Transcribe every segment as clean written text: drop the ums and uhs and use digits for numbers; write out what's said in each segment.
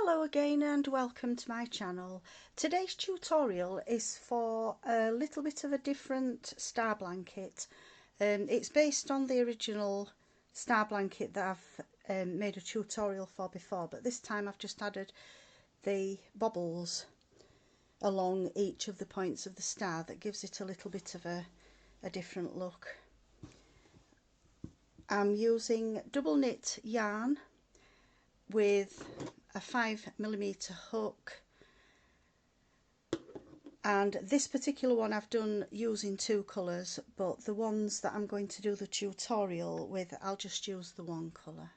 Hello again and welcome to my channel. Today's tutorial is for a little bit of a different star blanket. It's based on the original star blanket that I've made a tutorial for before, but this time I've just added the bobbles along each of the points of the star that gives it a little bit of a different look. I'm using double knit yarn with a 5mm hook, and this particular one I've done using two colours, but the ones that I'm going to do the tutorial with, I'll just use the one colour.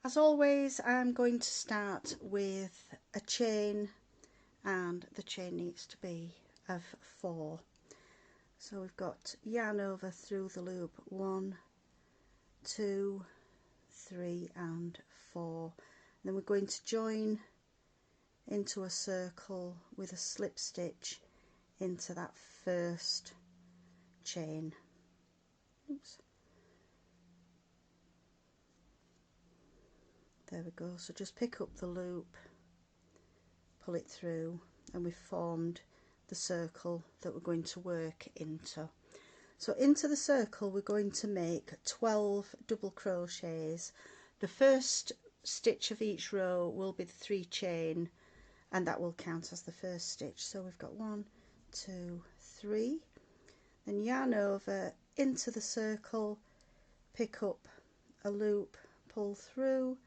As always, I'm going to start with a chain, and the chain needs to be of 4. So we've got yarn over through the loop 1, 2, 3 and 4. Then we're going to join into a circle with a slip stitch into that first chain. Oops. There we go. So just pick up the loop, pull it through, and we've formed the circle that we're going to work into. So into the circle we're going to make 12 double crochets. The first stitch of each row will be the 3 chain, and that will count as the first stitch. So we've got 1, 2, 3, then yarn over into the circle, pick up a loop, pull through,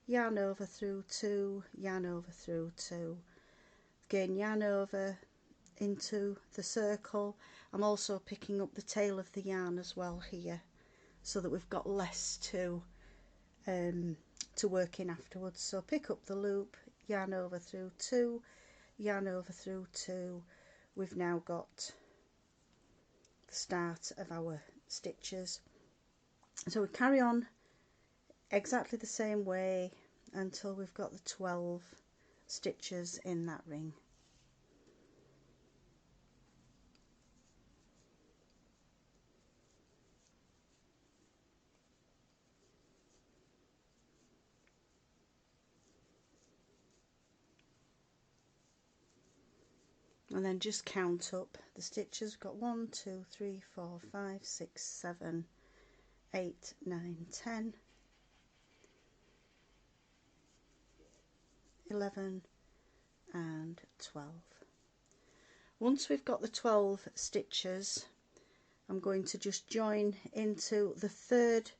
yarn over through 2, yarn over through 2, again yarn over into the circle. I'm also picking up the tail of the yarn as well here, so that we've got less to work in afterwards. So pick up the loop, yarn over through 2, yarn over through 2. We've now got the start of our stitches. So we carry on exactly the same way until we've got the 12 stitches in that ring. And then just count up the stitches. We've got 1, 2, 3, 4, 5, 6, 7, 8, 9, 10, 11 and 12. Once we've got the 12 stitches, I'm going to just join into the third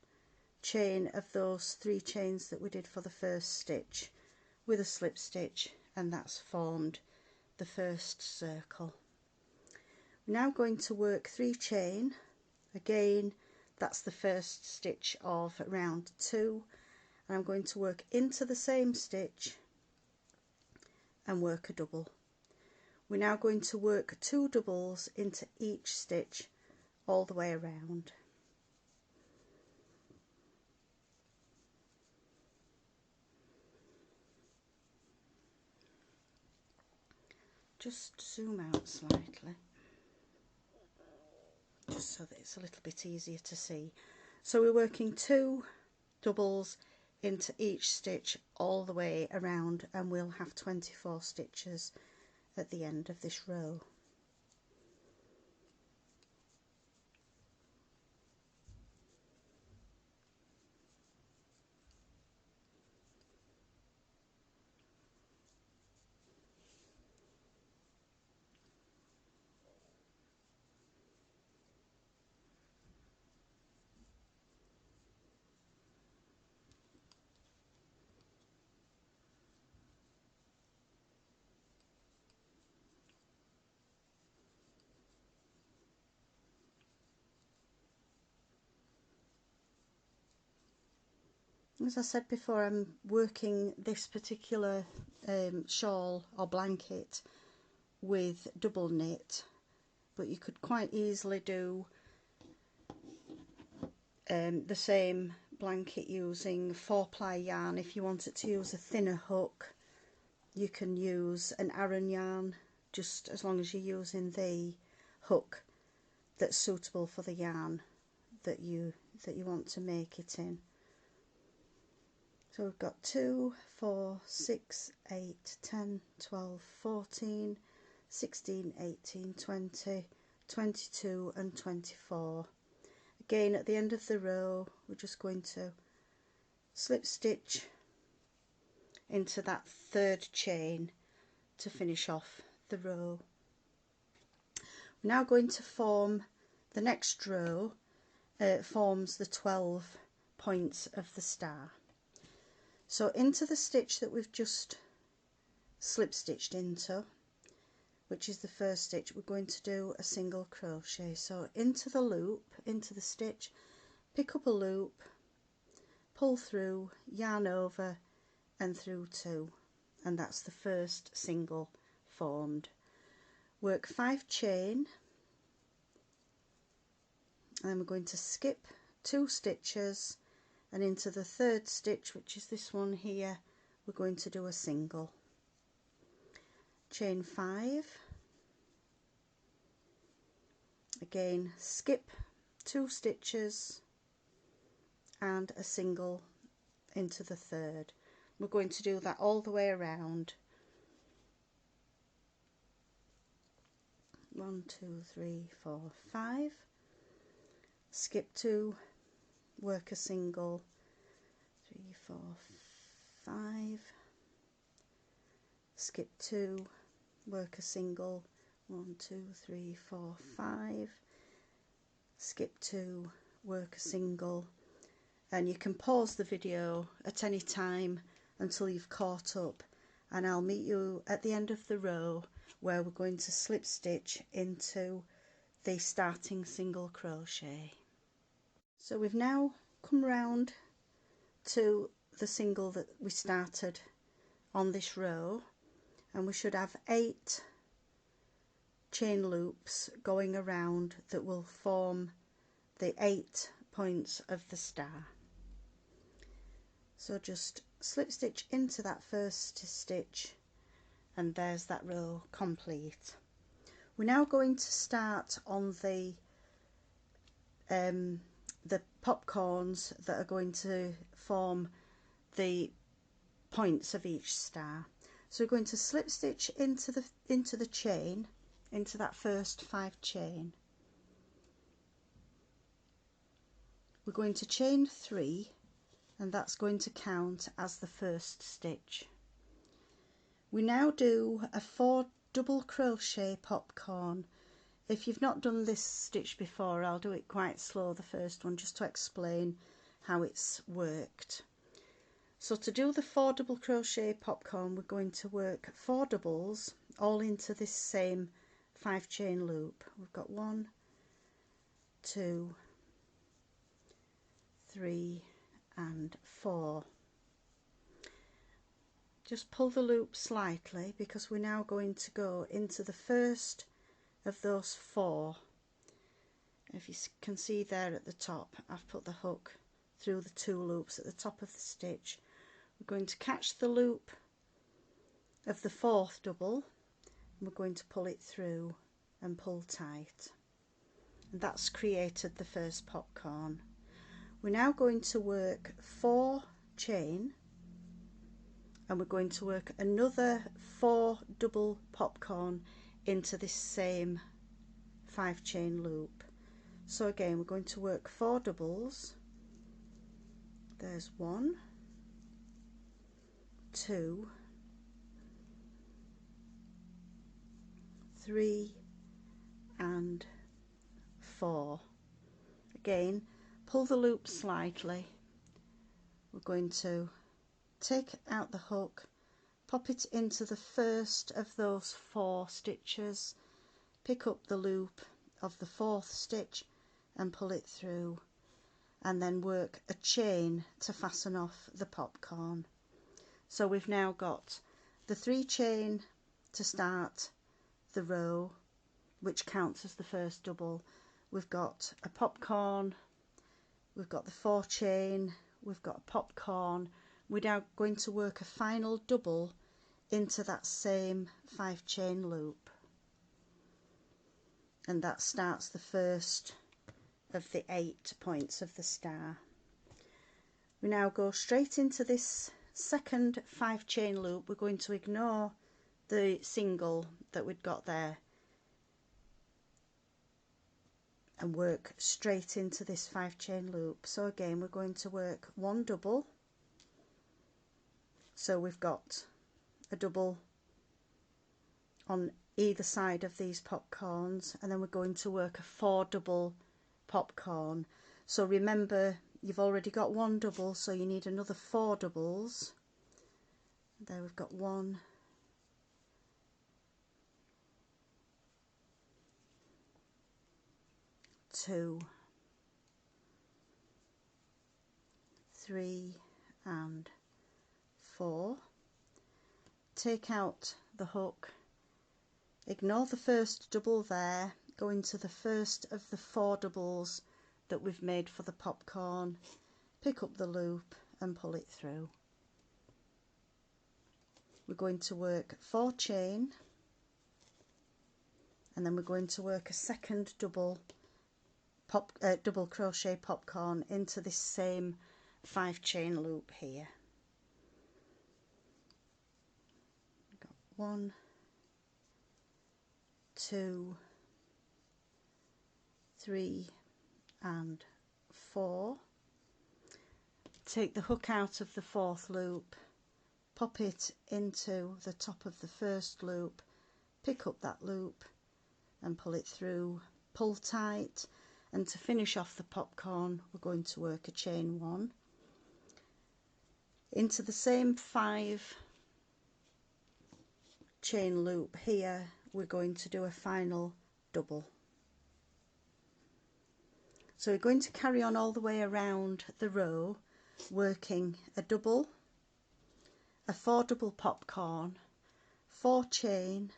chain of those 3 chains that we did for the first stitch with a slip stitch, and that's formed the first circle. We're now going to work 3 chain. Again, that's the first stitch of round 2, and I'm going to work into the same stitch and work a double. We're now going to work 2 doubles into each stitch all the way around. Just zoom out slightly, just so that it's a little bit easier to see. So we're working 2 doubles into each stitch all the way around, and we'll have 24 stitches at the end of this row. As I said before, I'm working this particular shawl or blanket with double knit, but you could quite easily do the same blanket using 4-ply yarn. If you wanted to use a thinner hook, you can use an Aran yarn, just as long as you're using the hook that's suitable for the yarn that you want to make it in. So we've got 2, 4, 6, 8, 10, 12, 14, 16, 18, 20, 22 and 24. Again, at the end of the row, we're just going to slip stitch into that third chain to finish off the row. We're now going to form the next row. It forms the 12 points of the star. So into the stitch that we've just slip stitched into, which is the first stitch, we're going to do a single crochet. So into the loop, into the stitch, pick up a loop, pull through, yarn over and through 2, and that's the first single formed. Work 5 chain, and then we're going to skip 2 stitches, and into the third stitch, which is this one here, we're going to do a single. Chain 5, again skip 2 stitches and a single into the third. We're going to do that all the way around. 1, 2, 3, 4, 5, skip 2, work a single, 3, 4, 5, skip 2, work a single, 1, 2, 3, 4, 5, skip 2, work a single, and you can pause the video at any time until you've caught up, and I'll meet you at the end of the row where we're going to slip stitch into the starting single crochet. So we've now come round to the single that we started on this row, and we should have 8 chain loops going around that will form the 8 points of the star. So just slip stitch into that first stitch, and there's that row complete. We're now going to start on the popcorns that are going to form the points of each star. So we're going to slip stitch into the chain, into that first 5 chain. We're going to chain 3, and that's going to count as the first stitch. We now do a 4 double crochet popcorn. If you've not done this stitch before, I'll do it quite slow, the first one, just to explain how it's worked. So to do the 4 double crochet popcorn, we're going to work 4 doubles all into this same 5 chain loop. We've got 1, 2, 3 and 4. Just pull the loop slightly because we're now going to go into the first of those 4. If you can see there at the top, I've put the hook through the 2 loops at the top of the stitch. We're going to catch the loop of the 4th double, and we're going to pull it through and pull tight, and that's created the first popcorn. We're now going to work 4 chain, and we're going to work another 4 double popcorn into this same 5 chain loop. So again, we're going to work 4 doubles. There's 1, 2, 3 and 4. Again, pull the loop slightly. We're going to take out the hook, pop it into the first of those 4 stitches, pick up the loop of the 4th stitch and pull it through, and then work a chain to fasten off the popcorn. So we've now got the 3 chain to start the row, which counts as the first double. We've got a popcorn, we've got the 4 chain, we've got a popcorn. We're now going to work a final double into that same 5 chain loop, and that starts the first of the 8 points of the star. We now go straight into this second 5 chain loop. We're going to ignore the single that we'd got there and work straight into this 5 chain loop. So again, we're going to work 1 double. So we've got a double on either side of these popcorns, and then we're going to work a 4 double popcorn. So remember, you've already got 1 double, so you need another 4 doubles. There we've got 1, 2, 3 and 4. Take out the hook, ignore the first double there, go into the first of the 4 doubles that we've made for the popcorn, pick up the loop and pull it through. We're going to work 4 chain, and then we're going to work a second double crochet popcorn into this same 5 chain loop here. Got 1, 2, 3 and 4. Take the hook out of the 4th loop, pop it into the top of the 1st loop, pick up that loop and pull it through, pull tight, and to finish off the popcorn we're going to work a chain 1 into the same 5 chain loop here. We're going to do a final double. So we're going to carry on all the way around the row, working a double, a 4 double popcorn, 4 chain,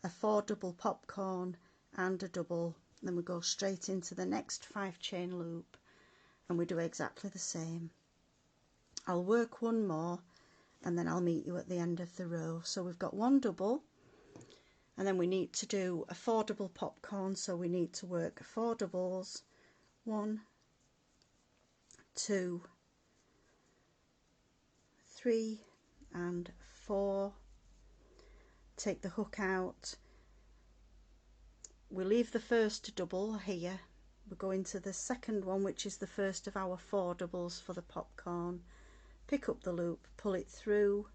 a 4 double popcorn and a double. Then we go straight into the next 5 chain loop and we do exactly the same. I'll work 1 more and then I'll meet you at the end of the row. So we've got 1 double, and then we need to do a 4 double popcorn, so we need to work 4 doubles, 1, 2, 3 and 4. Take the hook out, we leave the first double here, we go into the second one, which is the first of our 4 doubles for the popcorn, pick up the loop, pull it through,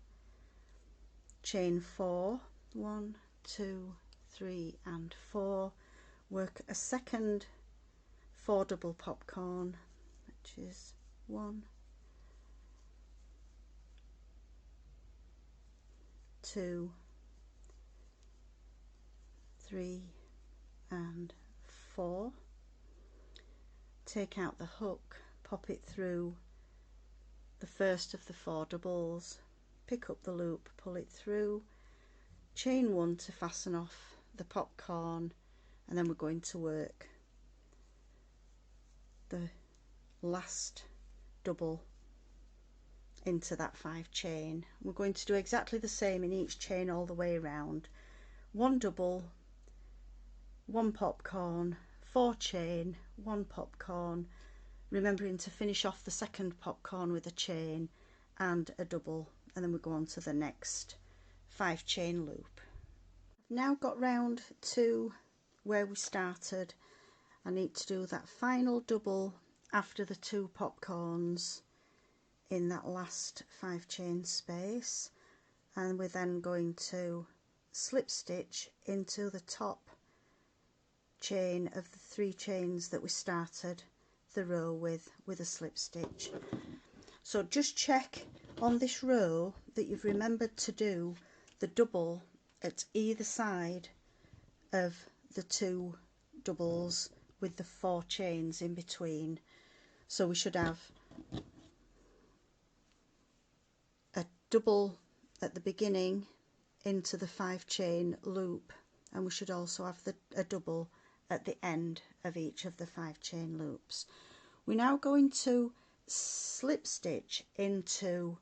chain 4, 1, 2, 3 and 4, work a second 4 double popcorn, which is 1, 2, 3 and 4. Take out the hook, pop it through the first of the 4 doubles, pick up the loop, pull it through, chain 1 to fasten off the popcorn, and then we're going to work the last double into that 5 chain. We're going to do exactly the same in each chain all the way around. 1 double, 1 popcorn, 4 chain, 1 popcorn, remembering to finish off the second popcorn with a chain and a double, and then we go on to the next 5 chain loop. I've now got round to where we started. I need to do that final double after the 2 popcorns in that last 5 chain space, and we're then going to slip stitch into the top chain of the 3 chains that we started the row with a slip stitch. So just check on this row that you've remembered to do the double at either side of the 2 doubles with the 4 chains in between. So we should have a double at the beginning into the 5 chain loop, and we should also have a double at the end of each of the 5 chain loops. We're now going to slip stitch into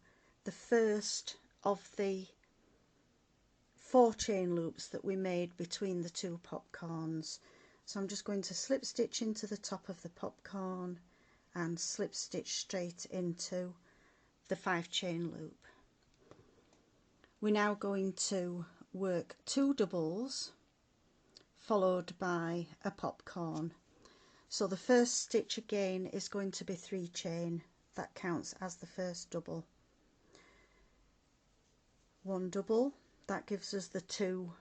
the first of the 4 chain loops that we made between the 2 popcorns. So I'm just going to slip stitch into the top of the popcorn and slip stitch straight into the 5 chain loop. We're now going to work 2 doubles followed by a popcorn. So the first stitch again is going to be 3 chain. That counts as the first double. 1 double, that gives us the 2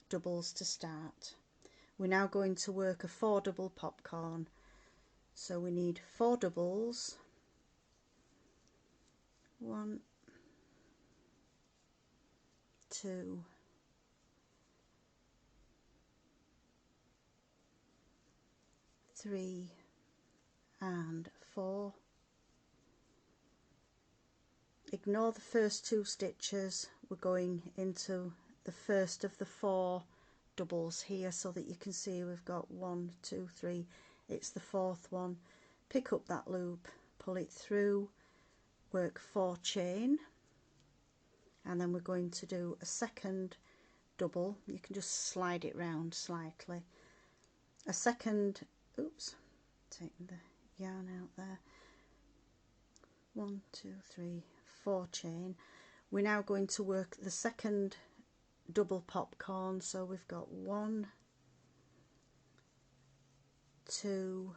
doubles to start. We're now going to work a 4 double popcorn. So we need 4 doubles, 1, 2, 3 and 4. Ignore the first 2 stitches, we're going into the first of the 4 doubles here so that you can see we've got 1, 2, 3, it's the 4th one. Pick up that loop, pull it through, work 4 chain, and then we're going to do a second double. You can just slide it round slightly. A second, oops, taking the yarn out there. 1, 2, 3, 4 chain. We're now going to work the second double popcorn, so we've got 1, 2,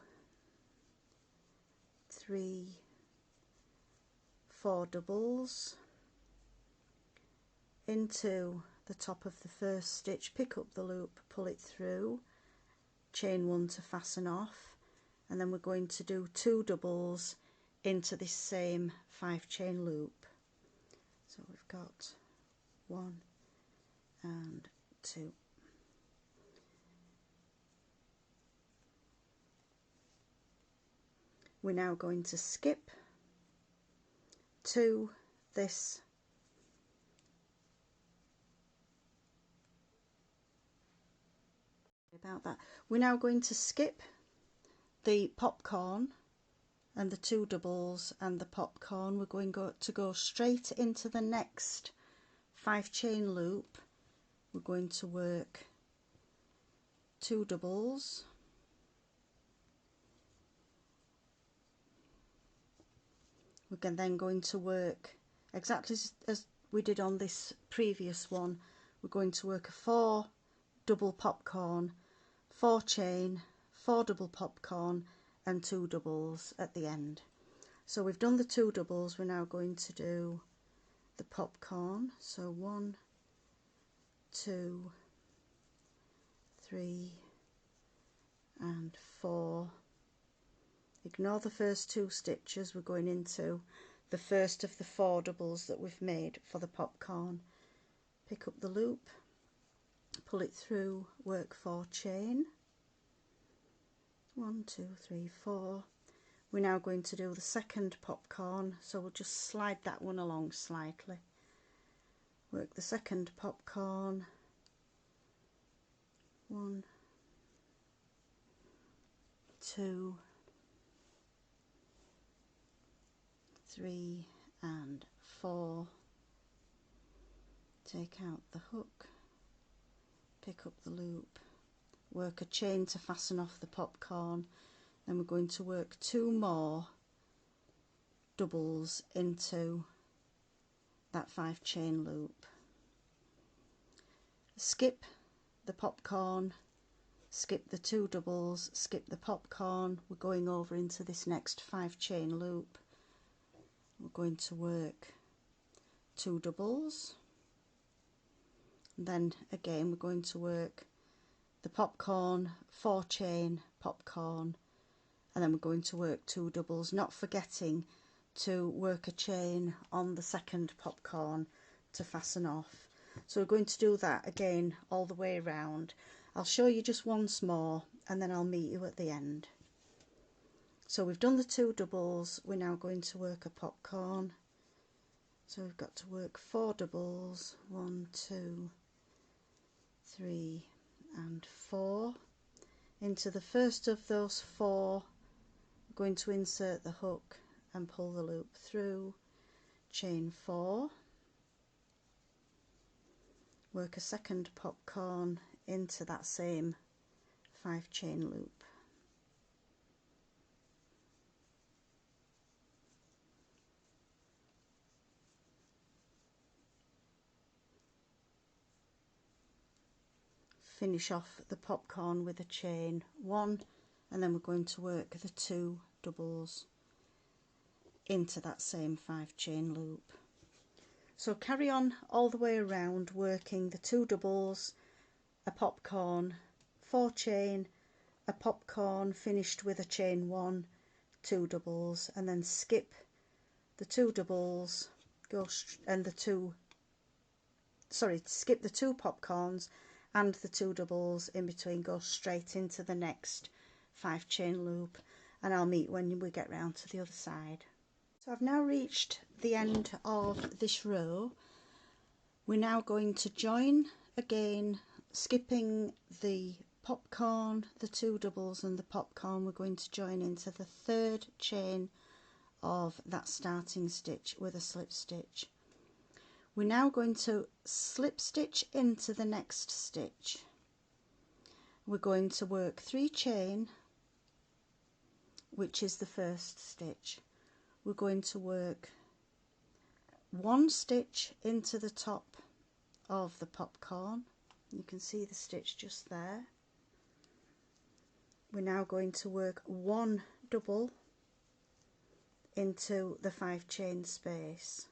3, 4 doubles into the top of the first stitch, pick up the loop, pull it through, chain 1 to fasten off, and then we're going to do 2 doubles into this same 5 chain loop. So we've got 1 and 2. We're now going to skip to this about that. We're now going to skip the popcorn and the 2 doubles and the popcorn. We're going to go straight into the next 5 chain loop. We're going to work 2 doubles, we're then going to work exactly as we did on this previous one. We're going to work a 4 double popcorn, 4 chain, 4 double popcorn and 2 doubles at the end. So we've done the 2 doubles, we're now going to do the popcorn. So 1, 2, 3 and 4. Ignore the first 2 stitches, we're going into the first of the 4 doubles that we've made for the popcorn. Pick up the loop, pull it through, work 4 chain, 1, 2, 3, 4. We're now going to do the second popcorn, so we'll just slide that one along slightly. Work the second popcorn, 1, 2, 3 and 4. Take out the hook, pick up the loop, work a chain to fasten off the popcorn, then we're going to work 2 more doubles into that 5 chain loop. Skip the popcorn, skip the 2 doubles, skip the popcorn, we're going over into this next 5 chain loop. We're going to work 2 doubles, and then again we're going to work the popcorn, 4 chain, popcorn, and then we're going to work 2 doubles, not forgetting to work a chain on the second popcorn to fasten off. So we're going to do that again all the way around. I'll show you just once more and then I'll meet you at the end. So we've done the 2 doubles, we're now going to work a popcorn. So we've got to work 4 doubles, 1, 2, 3 and 4. Into the first of those 4, we're going to insert the hook and pull the loop through, chain 4, work a second popcorn into that same 5 chain loop. finish off the popcorn with a chain 1, and then we're going to work the 2 doubles into that same 5 chain loop. So carry on all the way around, working the 2 doubles, a popcorn, 4 chain, a popcorn finished with a chain 1, 2 doubles, and then skip the 2 doubles, skip the 2 popcorns and the 2 doubles in between, go straight into the next 5 chain loop, and I'll meet when we get round to the other side. So I've now reached the end of this row. We're now going to join again, skipping the popcorn, the 2 doubles and the popcorn. We're going to join into the 3rd chain of that starting stitch with a slip stitch. We're now going to slip stitch into the next stitch. We're going to work 3 chain, which is the first stitch. We're going to work 1 stitch into the top of the popcorn. You can see the stitch just there. We're now going to work 1 double into the 5 chain space.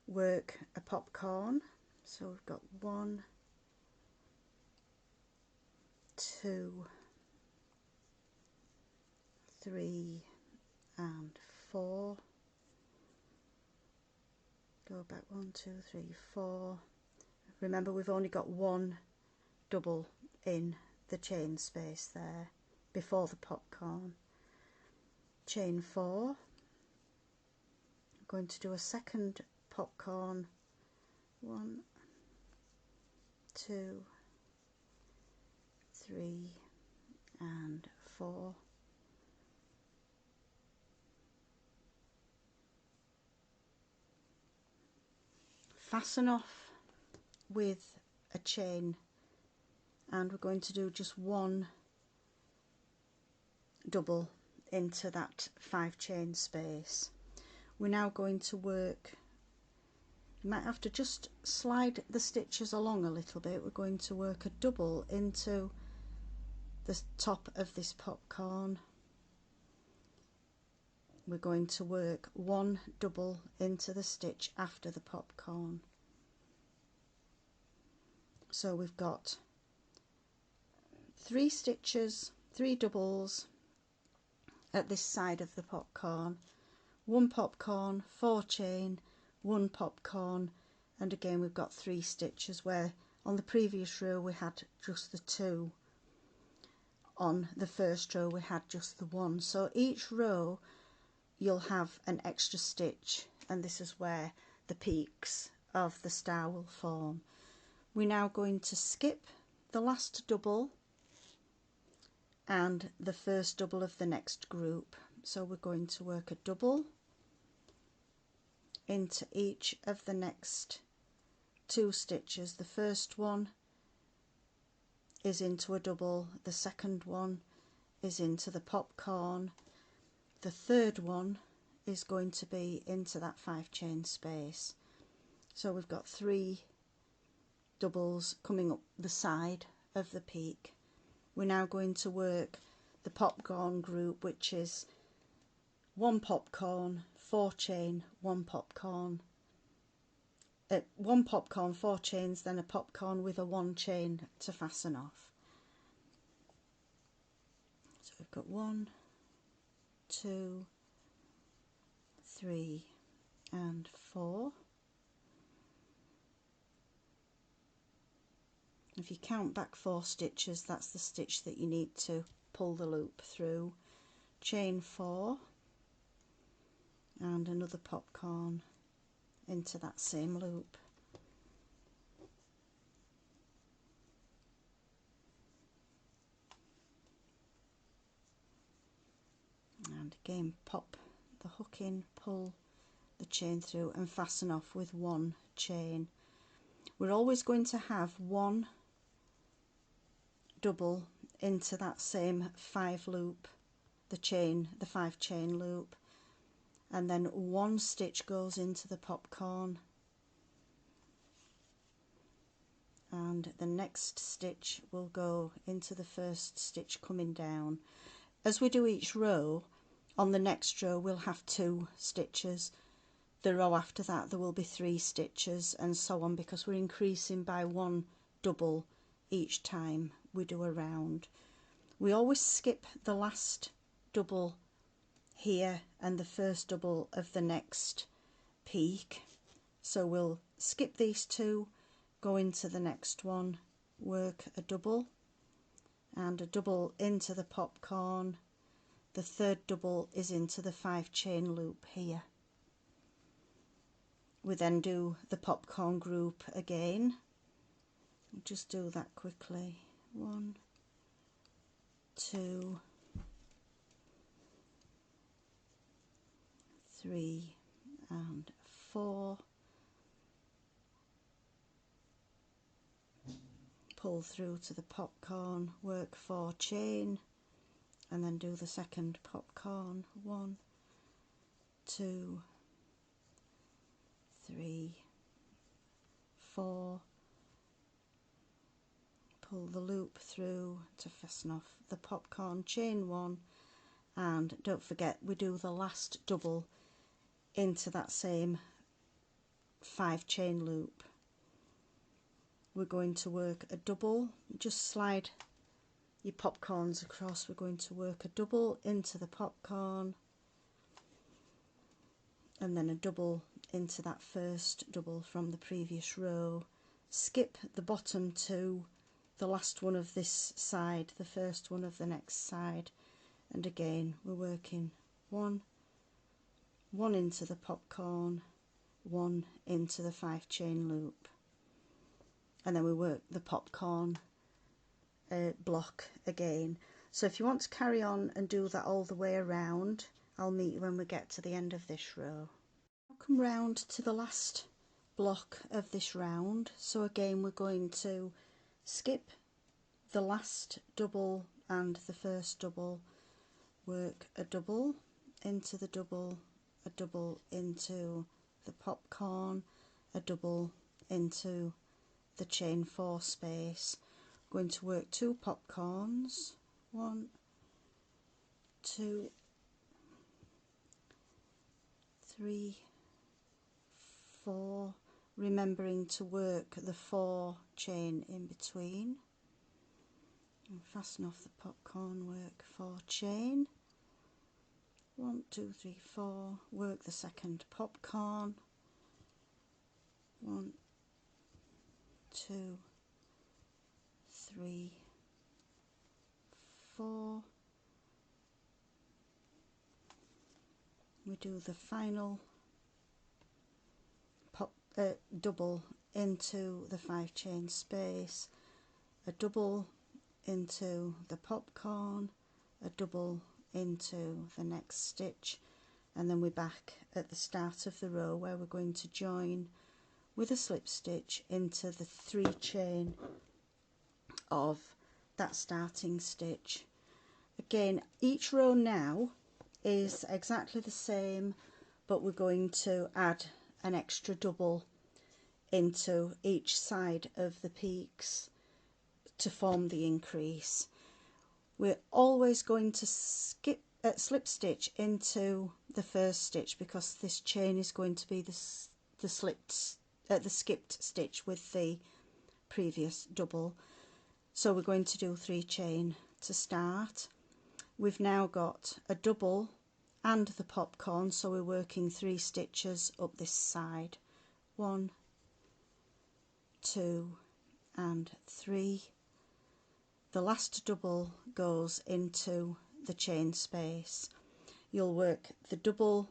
Work a popcorn, so we've got 1, 2, 3 and 4. Go back 1, 2, 3, 4. Remember, we've only got 1 double in the chain space there before the popcorn. Chain 4. I'm going to do a second popcorn, 1, 2, 3 and 4. Fasten off with a chain, and we're going to do just 1 double into that 5 chain space. We're now going to work, you might have to just slide the stitches along a little bit. We're going to work a double into the top of this popcorn. We're going to work 1 double into the stitch after the popcorn. So we've got 3 stitches, 3 doubles at this side of the popcorn, 1 popcorn, 4 chain, 1 popcorn, and again we've got 3 stitches, where on the previous row we had just the 2. On the first row we had just the 1. So each row you'll have an extra stitch, and this is where the peaks of the star will form. We're now going to skip the last double and the first double of the next group. So we're going to work a double into each of the next 2 stitches. The first one is into a double, the second one is into the popcorn, the third one is going to be into that 5 chain space. So we've got 3 doubles coming up the side of the peak. We're now going to work the popcorn group, which is 1 popcorn, 4 chain, 1 popcorn, 1 popcorn, 4 chains, then a popcorn with a 1 chain to fasten off. So we've got 1, 2, 3 and 4. If you count back 4 stitches, that's the stitch that you need to pull the loop through. Chain 4 and another popcorn into that same loop. And again, pop the hook in, pull the chain through and fasten off with 1 chain. We're always going to have 1 double into that same 5 loop, the 5 chain loop, and then 1 stitch goes into the popcorn, and and the next stitch will go into the first stitch coming down. As we do each row, on the next row we'll have 2 stitches. The row after that there will be 3 stitches, and so on, because we're increasing by 1 double each time we do a round. We always skip the last double here and the first double of the next peak. So we'll skip these 2, go into the next one, work a double and a double into the popcorn. The third double is into the 5 chain loop here. We then do the popcorn group again. I'll just do that quickly. 1, 2, 3 and 4. Pull through to the popcorn, work 4 chain, and then do the second popcorn. 1, 2, 3, 4. Pull the loop through to fasten off the popcorn, chain 1, and don't forget we do the last double into that same 5 chain loop. We're going to work a double, just slide your popcorns across. We're going to work a double into the popcorn and then a double into that first double from the previous row. Skip the bottom 2, the last one of this side, the first one of the next side, and again we're working 1 into the popcorn, 1 into the 5 chain loop, and then we work the popcorn block again. So if you want to carry on and do that all the way around, I'll meet you when we get to the end of this row. I'll come round to the last block of this round. So again we're going to skip the last double and the first double, work a double into the double, a double into the popcorn, a double into the chain 4 space. I'm going to work 2 popcorns, 1, 2, 3, 4, remembering to work the 4 chain in between, and fasten off the popcorn, work 4 chain, 1, 2, 3, 4, work the second popcorn, 1, 2, 3, 4. We do the final double into the 5 chain space, a double into the popcorn, a double into the next stitch, and then we're back at the start of the row where we're going to join with a slip stitch into the 3 chain of that starting stitch. Again, each row now is exactly the same, but we're going to add an extra double into each side of the peaks to form the increase. We're always going to slip stitch into the first stitch because this chain is going to be the skipped stitch with the previous double. So we're going to do 3 chain to start. We've now got a double and the popcorn, so we're working 3 stitches up this side. 1, 2 and 3. The last double goes into the chain space. You'll work the double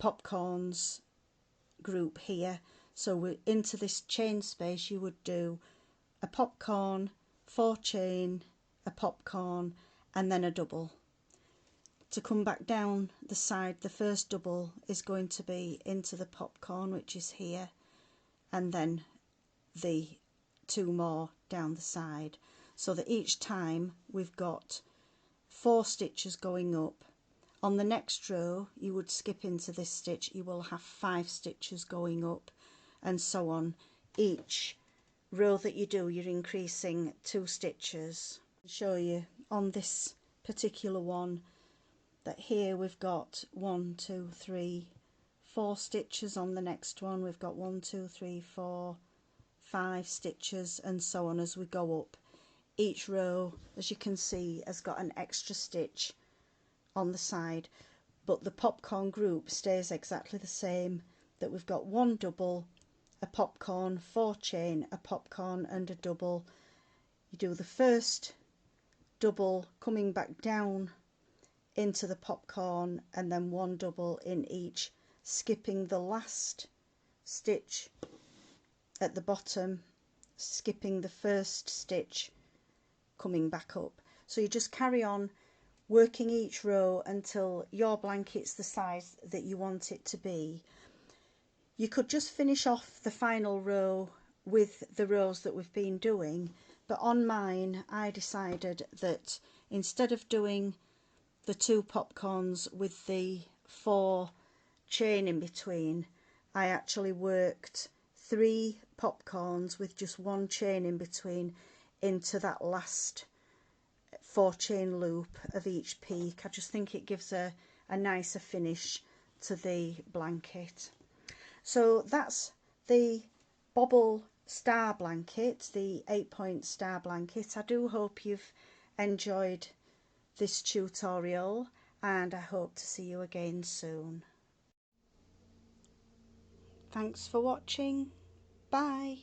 popcorns group here, so we're into this chain space. You would do a popcorn, 4 chain, a popcorn, and then a double. To come back down the side, the first double is going to be into the popcorn, which is here, and then the 2 more down the side, so that each time we've got 4 stitches going up. On the next row you would skip into this stitch, you will have 5 stitches going up, and so on each row that you do, you're increasing 2 stitches. I'll show you on this particular one that here we've got 1, 2, 3, 4 stitches. On the next one we've got 1, 2, 3, 4, 5 stitches, and so on as we go up. Each row, as you can see, has got an extra stitch on the side, but the popcorn group stays exactly the same, that we've got 1 double, a popcorn, 4 chain, a popcorn and a double. You do the first double coming back down into the popcorn, and then 1 double in each, skipping the last stitch at the bottom, skipping the first stitch, coming back up. So you just carry on working each row until your blanket's the size that you want it to be. You could just finish off the final row with the rows that we've been doing, but on mine I decided that instead of doing the 2 popcorns with the 4 chain in between, I actually worked 3 popcorns with just 1 chain in between into that last 4 chain loop of each peak. I just think it gives a nicer finish to the blanket. So that's the bobble star blanket, the 8-point star blanket. I do hope you've enjoyed this tutorial, and I hope to see you again soon. Thanks for watching. Bye.